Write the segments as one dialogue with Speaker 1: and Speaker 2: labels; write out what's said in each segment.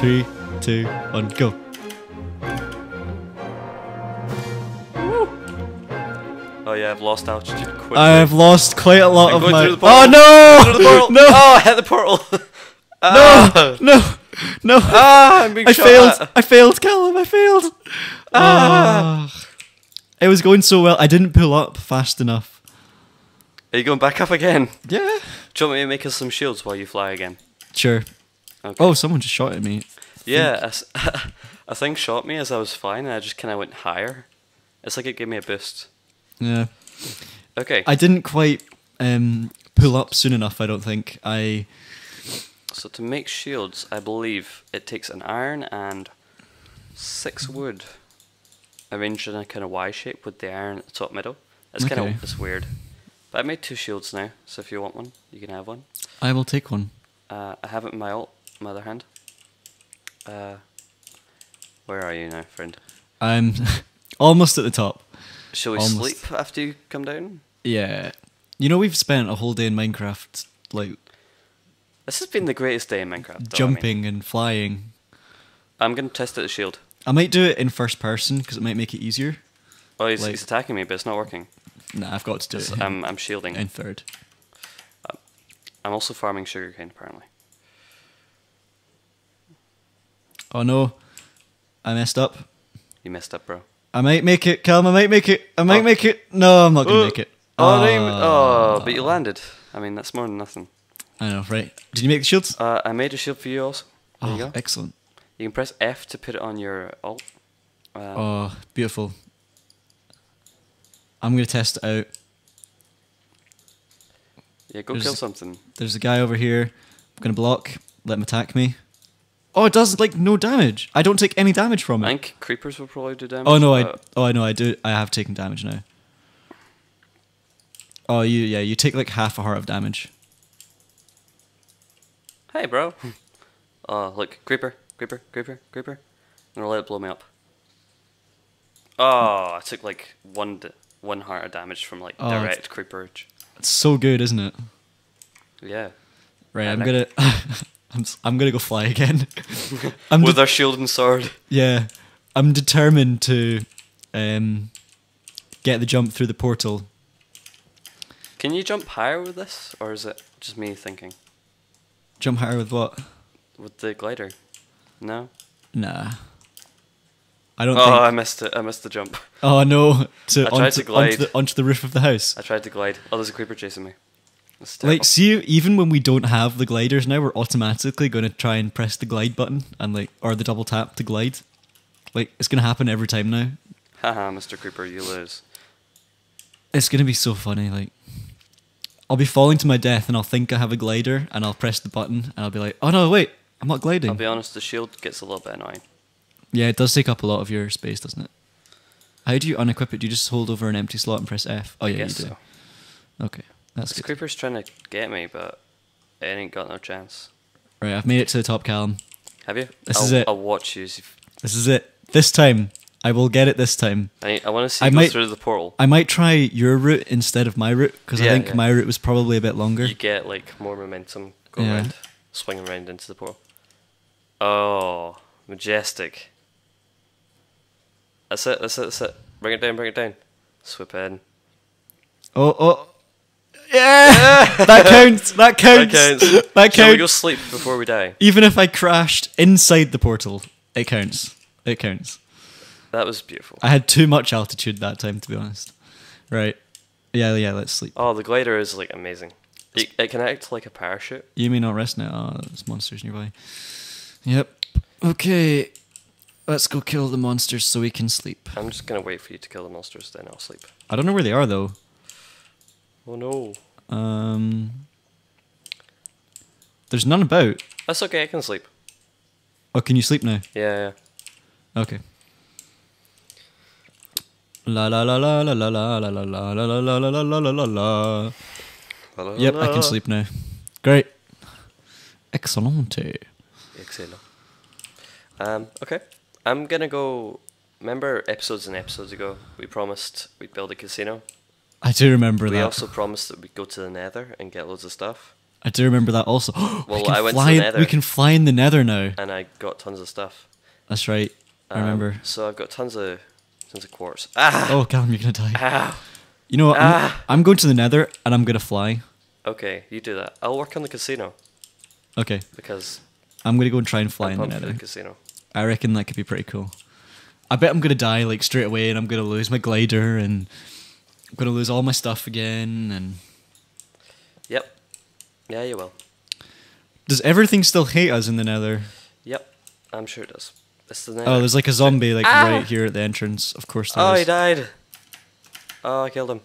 Speaker 1: 3, 2, 1, go.
Speaker 2: Oh yeah, I've lost altitude quickly.
Speaker 1: I've lost quite a lot of my...
Speaker 2: Oh
Speaker 1: no!
Speaker 2: Through the portal.
Speaker 1: No!
Speaker 2: Oh, I hit the portal!
Speaker 1: No!
Speaker 2: I'm being shot at.
Speaker 1: I failed, Calum, I failed! It was going so well, I didn't pull up fast enough.
Speaker 2: Are you going back up again?
Speaker 1: Yeah.
Speaker 2: Do you want me to make us some shields while you fly again?
Speaker 1: Sure.
Speaker 2: Okay.
Speaker 1: Oh, someone just shot at me.
Speaker 2: Yeah, a thing shot me as I was flying and I just kind of went higher. It's like it gave me a boost.
Speaker 1: Yeah.
Speaker 2: Okay.
Speaker 1: I didn't quite pull up soon enough, I don't think.
Speaker 2: So to make shields, I believe it takes an iron and 6 wood arranged in a kind of Y shape with the iron at the top middle. It's kind of it's weird. But I made 2 shields now, so if you want one, you can have one.
Speaker 1: I will take one.
Speaker 2: I have it in my my other hand. Where are you now, friend?
Speaker 1: I'm almost at the top.
Speaker 2: Shall we sleep after you come down?
Speaker 1: Yeah. You know, we've spent a whole day in Minecraft, like...
Speaker 2: This has been the greatest day in Minecraft, though,
Speaker 1: jumping and flying.
Speaker 2: I'm going to test out the shield.
Speaker 1: I might do it in first person, because it might make it easier.
Speaker 2: Oh, he's attacking me, but it's not working.
Speaker 1: Nah, I've got to do it.
Speaker 2: I'm shielding.
Speaker 1: In third.
Speaker 2: I'm also farming sugarcane, apparently.
Speaker 1: Oh no. I messed up.
Speaker 2: You messed up, bro.
Speaker 1: I might make it, Calum, I might make it. I might make it. No, I'm not going to make it.
Speaker 2: But you landed. I mean, that's more than nothing.
Speaker 1: I know, right? Did you make the shields?
Speaker 2: I made a shield for you also. There you go.
Speaker 1: Excellent.
Speaker 2: You can press F to put it on your ult.
Speaker 1: Oh, beautiful. I'm going to test it out.
Speaker 2: Yeah, go kill something.
Speaker 1: There's a guy over here. I'm going to block. Let him attack me. Oh, it does like no damage. I don't take any damage from it.
Speaker 2: I think creepers will probably do damage.
Speaker 1: Oh no, I know I do. I have taken damage now. Oh, you take like half a heart of damage.
Speaker 2: Hey, bro. Oh, look, creeper. And I'll let it blow me up. Oh, I took like one heart of damage from like direct creeperage.
Speaker 1: It's so good, isn't it?
Speaker 2: Yeah.
Speaker 1: Right, I'm gonna I'm gonna go fly again.
Speaker 2: With our shield and sword.
Speaker 1: Yeah, I'm determined to get the jump through the portal.
Speaker 2: Can you jump higher with this, or is it just me thinking?
Speaker 1: Jump higher with what?
Speaker 2: With the glider. No?
Speaker 1: Nah. I don't think...
Speaker 2: I missed it. I missed the jump.
Speaker 1: Oh no.
Speaker 2: I tried to glide.
Speaker 1: Onto the roof of the house.
Speaker 2: I tried to glide. Oh, there's a creeper chasing me.
Speaker 1: Like, see, even when we don't have the gliders now, we're automatically going to try and press the glide button, and like, or the double tap to glide. Like, it's going to happen every time now.
Speaker 2: Haha, Mr. Creeper, you lose.
Speaker 1: It's going to be so funny, like... I'll be falling to my death, and I'll think I have a glider, and I'll press the button, and I'll be like, oh no, wait, I'm not gliding.
Speaker 2: I'll be honest, the shield gets a little bit annoying.
Speaker 1: Yeah, it does take up a lot of your space, doesn't it? How do you unequip it? Do you just hold over an empty slot and press F? Oh yeah, you do. So. Okay, that's good.
Speaker 2: This creeper's trying to get me, but it ain't got no chance.
Speaker 1: Right, I've made it to the top, Calum.
Speaker 2: Have you?
Speaker 1: This is it.
Speaker 2: I'll watch you.
Speaker 1: This is it. This time. I will get it this time.
Speaker 2: I want to see you go through the portal.
Speaker 1: I might try your route instead of my route, because I think my route was probably a bit longer.
Speaker 2: You get like more momentum going around, swinging around into the portal. Oh, majestic. That's it. Bring it down. Swoop in.
Speaker 1: Oh. Yeah! That counts! That counts!
Speaker 2: Shall we go sleep before we die?
Speaker 1: Even if I crashed inside the portal, it counts. It counts.
Speaker 2: That was beautiful.
Speaker 1: I had too much altitude that time, to be honest. Right. Yeah, let's sleep.
Speaker 2: Oh, the glider is like amazing. It can act like a parachute.
Speaker 1: You may not rest now. Oh, there's monsters nearby. Yep. Okay. Let's go kill the monsters so we can sleep.
Speaker 2: I'm just going to wait for you to kill the monsters, then I'll sleep.
Speaker 1: I don't know where they are, though.
Speaker 2: Oh, no.
Speaker 1: There's none about.
Speaker 2: That's okay, I can sleep.
Speaker 1: Oh, can you sleep now?
Speaker 2: Yeah.
Speaker 1: Okay. La la la la la la la la la la la la la la la la la. Yep, I can sleep now. Great. Excellent.
Speaker 2: Okay. I'm gonna go. Remember episodes and episodes ago, we promised we'd build a casino.
Speaker 1: I do remember that.
Speaker 2: We also promised that we'd go to the Nether and get loads of stuff.
Speaker 1: I do remember that also.
Speaker 2: Well, I went to
Speaker 1: fly
Speaker 2: the Nether.
Speaker 1: We can fly in the Nether now.
Speaker 2: And I got tons of stuff.
Speaker 1: That's right. I remember.
Speaker 2: So I've got tons of quartz. Ah!
Speaker 1: Oh, Calum, you're gonna die.
Speaker 2: Ow!
Speaker 1: You know what? I'm going to the Nether and I'm gonna fly.
Speaker 2: Okay, you do that. I'll work on the casino.
Speaker 1: Okay.
Speaker 2: Because
Speaker 1: I'm gonna go and try and fly
Speaker 2: I'm
Speaker 1: in the
Speaker 2: pumped for
Speaker 1: Nether.
Speaker 2: the casino.
Speaker 1: I reckon that could be pretty cool. I bet I'm gonna die like straight away, and I'm gonna lose my glider, and I'm gonna lose all my stuff again. And
Speaker 2: Yep. Yeah, you will.
Speaker 1: does everything still hate us in the Nether?
Speaker 2: Yep, I'm sure it does. It's the Nether.
Speaker 1: Oh, there's like a zombie like
Speaker 2: Ow!
Speaker 1: right here at the entrance. Of course there
Speaker 2: Oh,
Speaker 1: is.
Speaker 2: he died. Oh, I killed him.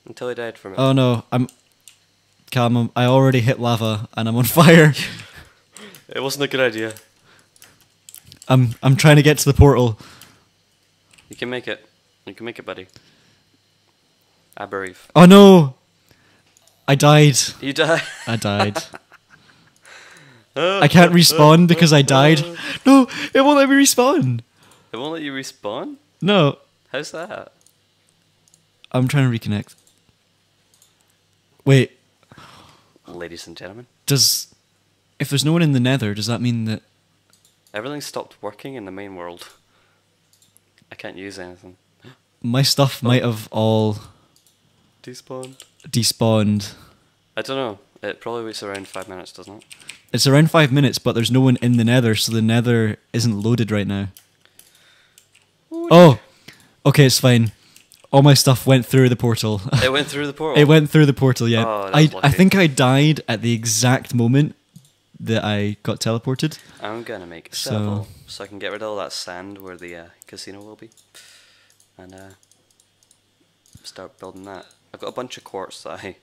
Speaker 2: Until he died from it.
Speaker 1: Oh no, Calum, I already hit lava and I'm on fire.
Speaker 2: It wasn't a good idea.
Speaker 1: I'm trying to get to the portal.
Speaker 2: You can make it. You can make it, buddy. I believe.
Speaker 1: Oh no! I died.
Speaker 2: You died.
Speaker 1: I died. I can't respawn because I died. No, it won't let me respawn.
Speaker 2: It won't let you respawn?
Speaker 1: No,
Speaker 2: How's that?
Speaker 1: I'm trying to reconnect. Wait,
Speaker 2: Ladies and gentlemen,
Speaker 1: if there's no one in the Nether, does that mean that
Speaker 2: everything stopped working in the main world. I can't use anything.
Speaker 1: my stuff might have all
Speaker 2: Despawned.
Speaker 1: despawned?
Speaker 2: I don't know. It probably waits around 5 minutes, doesn't it?
Speaker 1: It's around 5 minutes, but there's no one in the Nether, so the Nether isn't loaded right now. Oh, okay, it's fine. All my stuff went through the portal.
Speaker 2: It went through the portal?
Speaker 1: It went through the portal, yeah.
Speaker 2: Oh, that's
Speaker 1: I
Speaker 2: lucky.
Speaker 1: think I died at the exact moment that I got teleported.
Speaker 2: I'm going to make a
Speaker 1: So-
Speaker 2: shovel so I can get rid of all that sand where the casino will be. And start building that. I've got a bunch of quartz that I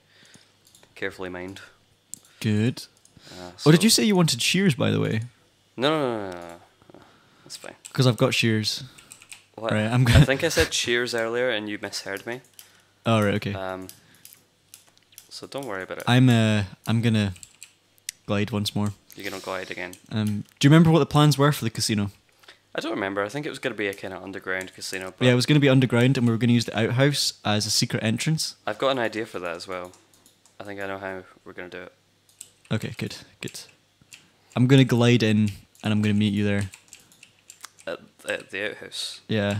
Speaker 2: carefully mined.
Speaker 1: Good.
Speaker 2: So
Speaker 1: Oh, did you say you wanted shears, by the way?
Speaker 2: No. That's fine.
Speaker 1: Because I've got shears.
Speaker 2: What?
Speaker 1: Right, I'm
Speaker 2: I
Speaker 1: gonna.
Speaker 2: think I said cheers earlier and you misheard me.
Speaker 1: Oh, right, okay.
Speaker 2: So don't worry about it.
Speaker 1: I'm gonna glide once more.
Speaker 2: You're going to glide again.
Speaker 1: Do you remember what the plans were for the casino?
Speaker 2: I don't remember. I think it was going to be a kind of underground casino. But
Speaker 1: Yeah, it was going to be underground, and we were going to use the outhouse as a secret entrance.
Speaker 2: I've got an idea for that as well. I think I know how we're going to do it.
Speaker 1: Okay, good. I'm going to glide in, and I'm going to meet you there.
Speaker 2: At the outhouse.
Speaker 1: Yeah,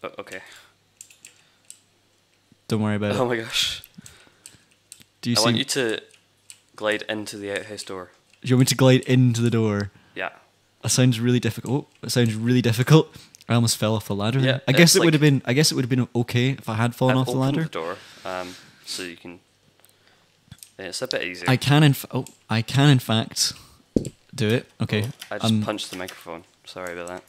Speaker 2: Oh, okay.
Speaker 1: don't worry about
Speaker 2: Oh
Speaker 1: it.
Speaker 2: my gosh.
Speaker 1: Do you
Speaker 2: I
Speaker 1: see?
Speaker 2: want you to glide into the outhouse door.
Speaker 1: Do you want me to glide into the door?
Speaker 2: Yeah.
Speaker 1: That sounds really difficult. It sounds really difficult. I almost fell off the ladder.
Speaker 2: Yeah,
Speaker 1: I guess
Speaker 2: it's
Speaker 1: it would
Speaker 2: like-
Speaker 1: have been. I guess it would have been okay if I had fallen
Speaker 2: I've
Speaker 1: off the
Speaker 2: opened
Speaker 1: ladder.
Speaker 2: the door, so you can. It's a bit easier.
Speaker 1: I can in fact do it. Okay.
Speaker 2: I just punched the microphone. Sorry about that.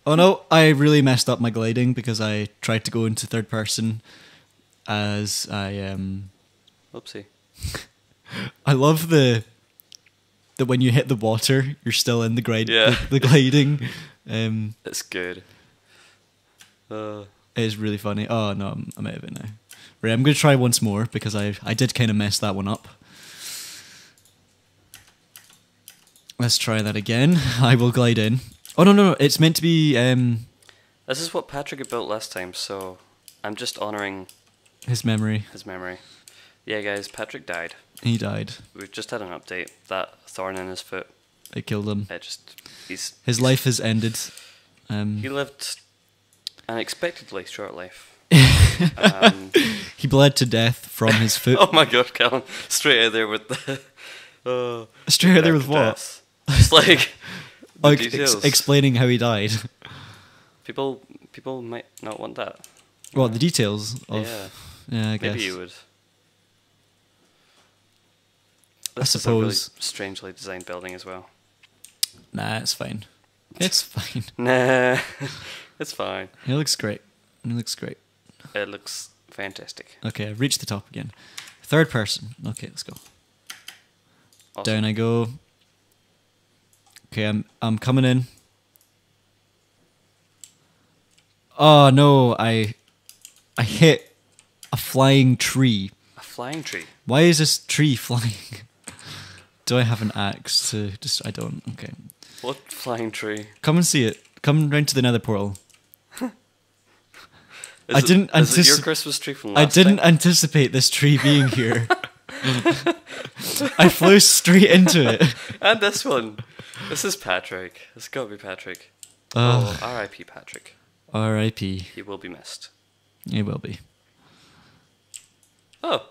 Speaker 1: Oh no, I really messed up my gliding because I tried to go into third person as I
Speaker 2: Oopsie.
Speaker 1: I love that when you hit the water, you're still in the
Speaker 2: Yeah.
Speaker 1: the gliding.
Speaker 2: It's good.
Speaker 1: It is really funny. Oh no, I'm out of it now. Right, I'm gonna try once more because I did kind of mess that one up. Let's try that again. I will glide in. Oh no, it's meant to be
Speaker 2: This is what Patrick had built last time, so I'm just honouring
Speaker 1: his memory.
Speaker 2: his memory. Yeah, guys, Patrick died.
Speaker 1: He died.
Speaker 2: We've just had an update. That thorn in his foot.
Speaker 1: It killed him. His life has ended.
Speaker 2: He lived an unexpectedly short life.
Speaker 1: He bled to death from his foot.
Speaker 2: Oh my god, Calum. Straight out there with the...
Speaker 1: Straight out there with what?
Speaker 2: death. It's like... the
Speaker 1: Like
Speaker 2: details.
Speaker 1: explaining how he died.
Speaker 2: People might not want that.
Speaker 1: Well, the details of
Speaker 2: Yeah.
Speaker 1: yeah, I guess.
Speaker 2: Maybe you would.
Speaker 1: I
Speaker 2: This is a really
Speaker 1: suppose.
Speaker 2: strangely designed building as well.
Speaker 1: Nah, it's fine. It's fine.
Speaker 2: Nah, it's fine.
Speaker 1: It looks great. It looks great.
Speaker 2: It looks fantastic.
Speaker 1: Okay, I've reached the top again. Third person. Okay, let's go.
Speaker 2: Awesome.
Speaker 1: Down I go. Okay, I'm coming in. Oh no, I hit a flying tree.
Speaker 2: A flying tree.
Speaker 1: Why is this tree flying? Do I have an axe to just... I don't. Okay.
Speaker 2: What flying tree?
Speaker 1: Come and see it. Come round to the nether portal.
Speaker 2: Is
Speaker 1: I didn't
Speaker 2: Is it your
Speaker 1: antici-
Speaker 2: Christmas tree from
Speaker 1: I
Speaker 2: last
Speaker 1: didn't
Speaker 2: time?
Speaker 1: anticipate this tree being here. I flew straight into it.
Speaker 2: And this one. This is Patrick. It's got to be Patrick. Oh, R.I.P. Patrick.
Speaker 1: R.I.P.
Speaker 2: He will be missed.
Speaker 1: He will be.
Speaker 2: Oh.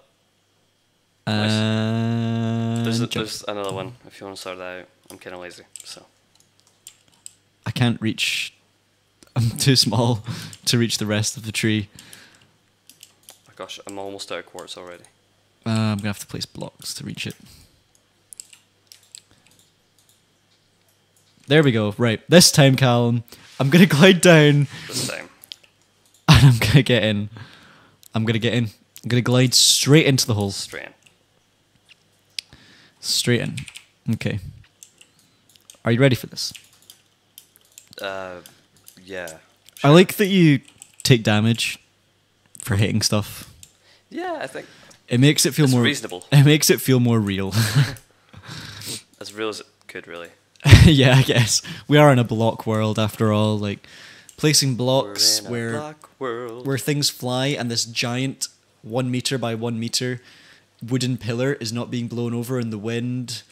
Speaker 1: Nice.
Speaker 2: There's another one if you want to sort that out. I'm kind of lazy, so.
Speaker 1: I can't reach. I'm too small to reach the rest of the tree.
Speaker 2: Oh gosh, I'm almost out of quartz already.
Speaker 1: I'm gonna have to place blocks to reach it. There we go. Right, this time, Calum, I'm gonna glide down.
Speaker 2: This time.
Speaker 1: And I'm gonna get in. I'm gonna glide straight into the hole.
Speaker 2: Straight in.
Speaker 1: Straight in. Okay. Are you ready for this?
Speaker 2: Yeah.
Speaker 1: Sure. I like that you take damage for hitting stuff.
Speaker 2: Yeah, I think
Speaker 1: it makes it feel more
Speaker 2: reasonable.
Speaker 1: It makes it feel more real.
Speaker 2: As real as it could, really.
Speaker 1: Yeah, I guess we are in a block world after all. Like placing blocks where things fly, and this giant 1 meter by 1 meter wooden pillar is not being blown over in the wind,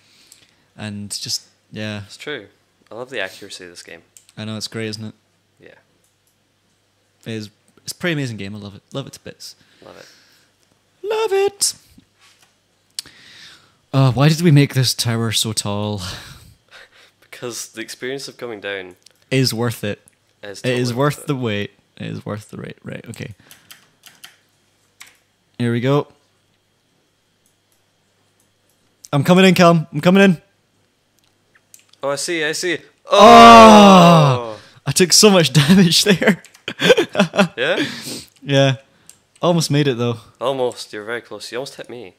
Speaker 1: and just yeah,
Speaker 2: it's true. I love the accuracy of this game.
Speaker 1: I know, it's great, isn't it?
Speaker 2: Yeah,
Speaker 1: it's a pretty amazing game. I love it to bits.
Speaker 2: Love it.
Speaker 1: Love it. Why did we make this tower so tall?
Speaker 2: Because the experience of coming down
Speaker 1: is worth it.
Speaker 2: It
Speaker 1: is worth the wait. It is worth the wait. Right, okay. Here we go. I'm coming in, Calum. I'm coming in.
Speaker 2: Oh, I see.
Speaker 1: Oh! I took so much damage there.
Speaker 2: Yeah?
Speaker 1: Yeah. Almost made it, though.
Speaker 2: Almost. You're very close. You almost hit me.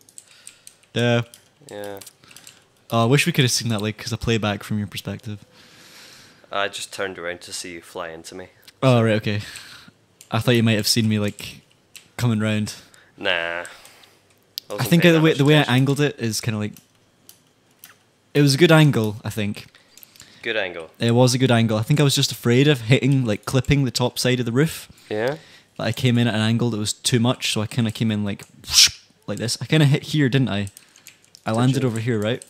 Speaker 1: Yeah.
Speaker 2: Yeah.
Speaker 1: Oh, I wish we could have seen that, like, as a playback from your perspective. I
Speaker 2: just turned around to see you fly into me.
Speaker 1: Oh, right, okay. I thought you might have seen me, like, coming round.
Speaker 2: Nah.
Speaker 1: I think the way I angled it is kind of like... It was a good angle, I think.
Speaker 2: Good angle.
Speaker 1: It was a good angle. I think I was just afraid of hitting, like, clipping the top side of the roof.
Speaker 2: Yeah?
Speaker 1: But I came in at an angle that was too much, so I kind of came in, like this. I kind of hit here, didn't I? I landed over here, right?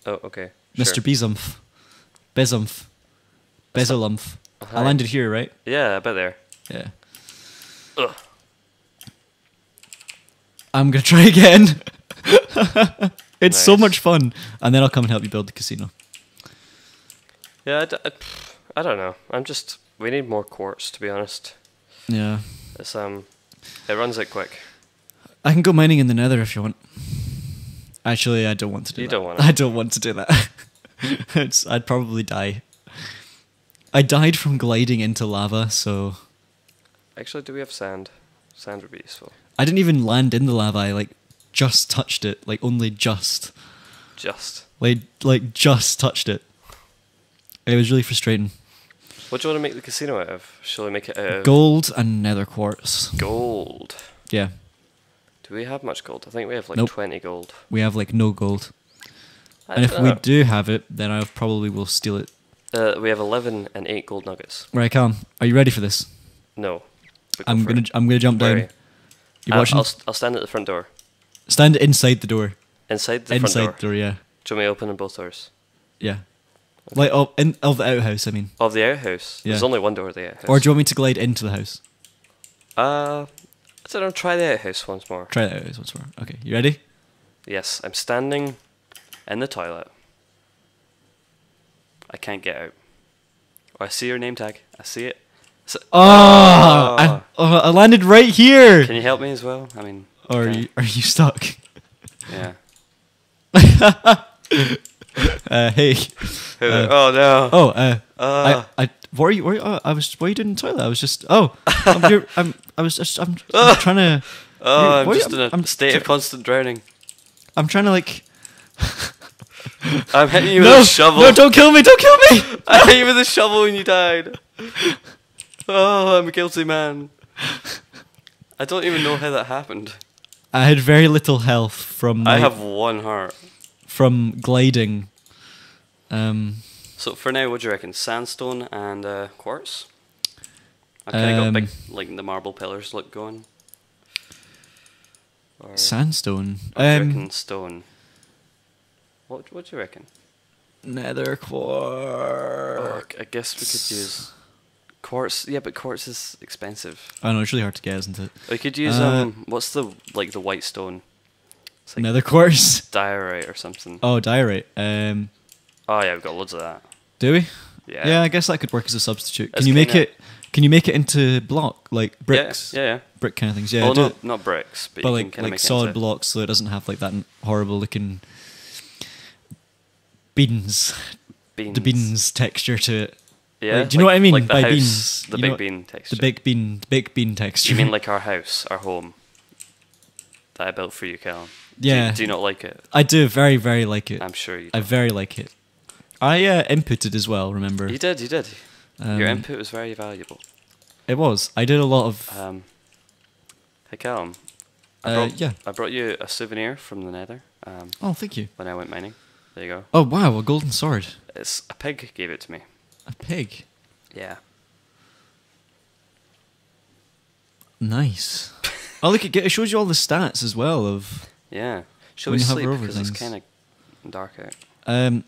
Speaker 2: Oh, okay.
Speaker 1: Mr.
Speaker 2: Sure.
Speaker 1: Beesumph. Beesumph. I landed here, right?
Speaker 2: Yeah, I bet there.
Speaker 1: Yeah.
Speaker 2: Ugh.
Speaker 1: I'm going to try again. It's so
Speaker 2: Nice.
Speaker 1: much fun. And then I'll come and help you build the casino.
Speaker 2: Yeah, I don't know. We need more quartz, to be honest.
Speaker 1: Yeah.
Speaker 2: It's it runs out quick.
Speaker 1: I can go mining in the nether if you want. Actually, I don't want to do that.
Speaker 2: You don't want
Speaker 1: I don't want to do that. I'd probably die. I died from gliding into lava, so...
Speaker 2: Actually, do we have sand? Sand would be useful.
Speaker 1: I didn't even land in the lava, I, like, just touched it. Like, only just.
Speaker 2: Just.
Speaker 1: Like just touched it. It was really frustrating.
Speaker 2: What do you want to make the casino out of? Shall we make it out of...
Speaker 1: Gold and nether quartz.
Speaker 2: Gold.
Speaker 1: Yeah.
Speaker 2: Do we have much gold? I think we have like
Speaker 1: Nope.
Speaker 2: 20 gold.
Speaker 1: We have, like, no gold. And if we do have it, then I probably will steal it.
Speaker 2: We have 11 and 8 gold nuggets.
Speaker 1: Right, Calum, are you ready for this?
Speaker 2: No.
Speaker 1: I'm gonna jump down. You watching?
Speaker 2: I'll stand at the front door.
Speaker 1: Stand inside the door.
Speaker 2: Inside the front door?
Speaker 1: Inside the door, yeah.
Speaker 2: Do you want me to open both doors?
Speaker 1: Yeah. Okay. Like, of the outhouse, I mean.
Speaker 2: Of the outhouse? Yeah. There's only one door at the outhouse.
Speaker 1: Or do you want me to glide into the house?
Speaker 2: I don't know, try the outhouse once more.
Speaker 1: Try the outhouse once more. Okay, you ready?
Speaker 2: Yes, I'm standing in the toilet. I can't get out. Oh, I see your name tag. I see it.
Speaker 1: I landed right here.
Speaker 2: Can you help me as well? I mean...
Speaker 1: Or are you stuck?
Speaker 2: Yeah.
Speaker 1: Hey.
Speaker 2: Oh no.
Speaker 1: What are you doing in the toilet? I was just. I'm trying to.
Speaker 2: I'm just in a state of constant drowning.
Speaker 1: I'm trying to like.
Speaker 2: I'm hitting you with a shovel.
Speaker 1: No, don't kill me! Don't kill me!
Speaker 2: I hit you with a shovel and you died. Oh, I'm a guilty man. I don't even know how that happened.
Speaker 1: I had very little health from.
Speaker 2: I have 1 heart.
Speaker 1: From gliding.
Speaker 2: So for now, what do you reckon? Sandstone and quartz? I've kind of got big, like the marble pillars look going. Or
Speaker 1: Sandstone.
Speaker 2: do you reckon stone? What do you reckon?
Speaker 1: Nether quartz.
Speaker 2: I guess we could use quartz. Yeah, but quartz is expensive.
Speaker 1: I know, it's really hard to get, isn't it?
Speaker 2: We could use what's the white stone? It's like
Speaker 1: Nether quartz.
Speaker 2: diorite or something.
Speaker 1: Oh, diorite.
Speaker 2: Oh yeah, we've got loads of that.
Speaker 1: Do we?
Speaker 2: Yeah.
Speaker 1: Yeah, I guess that could work as a substitute.
Speaker 2: It's
Speaker 1: Can you make
Speaker 2: kinda-
Speaker 1: it? Can you make it into block like bricks?
Speaker 2: Yeah.
Speaker 1: Brick kind of things. Yeah.
Speaker 2: Well,
Speaker 1: do it.
Speaker 2: not bricks, but
Speaker 1: But
Speaker 2: you
Speaker 1: like
Speaker 2: can kind of make
Speaker 1: solid
Speaker 2: it into
Speaker 1: blocks, so it doesn't have like that horrible looking beans.
Speaker 2: beans.
Speaker 1: The beans texture to it.
Speaker 2: Yeah.
Speaker 1: Like, do you know what I mean
Speaker 2: like the
Speaker 1: by
Speaker 2: house,
Speaker 1: beans?
Speaker 2: The
Speaker 1: You
Speaker 2: big
Speaker 1: know-
Speaker 2: bean texture.
Speaker 1: The baked bean texture.
Speaker 2: You mean like our house, our home that I built for you, Calum?
Speaker 1: Yeah.
Speaker 2: Do you not like it?
Speaker 1: I do very, very like it.
Speaker 2: I'm sure you.
Speaker 1: I very like it. I inputted as well. Remember?
Speaker 2: You did.
Speaker 1: Um,
Speaker 2: Your input was very valuable.
Speaker 1: It was. I did a lot of.
Speaker 2: Hey Calum,
Speaker 1: Yeah.
Speaker 2: I brought you a souvenir from the Nether.
Speaker 1: Oh, thank you.
Speaker 2: When I went mining. There you go.
Speaker 1: Oh wow, a golden sword.
Speaker 2: It's a pig gave it to me.
Speaker 1: A pig.
Speaker 2: Yeah.
Speaker 1: Nice. Oh look, it shows you all the stats as well of.
Speaker 2: Yeah. Shall
Speaker 1: When
Speaker 2: we
Speaker 1: you hover
Speaker 2: sleep
Speaker 1: over
Speaker 2: because it's
Speaker 1: things.
Speaker 2: kind of dark out.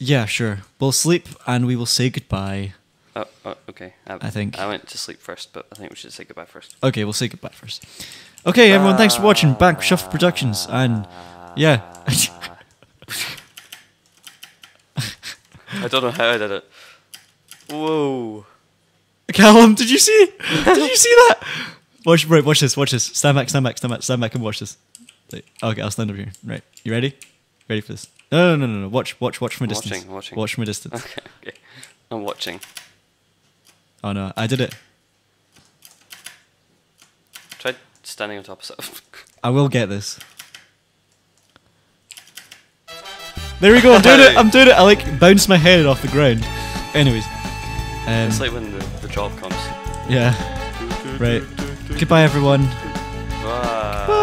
Speaker 1: Yeah, sure. We'll sleep and we will say goodbye.
Speaker 2: Oh, okay.
Speaker 1: I think.
Speaker 2: I went to sleep first, but I think we should say goodbye first.
Speaker 1: Okay, we'll say goodbye first. Okay, everyone, thanks for watching Beesumph Productions, and yeah.
Speaker 2: I don't know how I did it. Whoa.
Speaker 1: Calum, did you see? Did you see that? Watch this. Stand back, and watch this. Okay, I'll stand over here. Right, you ready? Ready for this? No. Watch from a distance.
Speaker 2: Watching.
Speaker 1: Watch from a distance.
Speaker 2: Okay. I'm watching.
Speaker 1: Oh no, I did it.
Speaker 2: Try standing on top of stuff.
Speaker 1: I will get this. There we go. I'm doing it. I like bounced my head off the ground. Anyways,
Speaker 2: It's like when the drop comes.
Speaker 1: yeah. Right. Goodbye, everyone.
Speaker 2: Bye.
Speaker 1: Bye.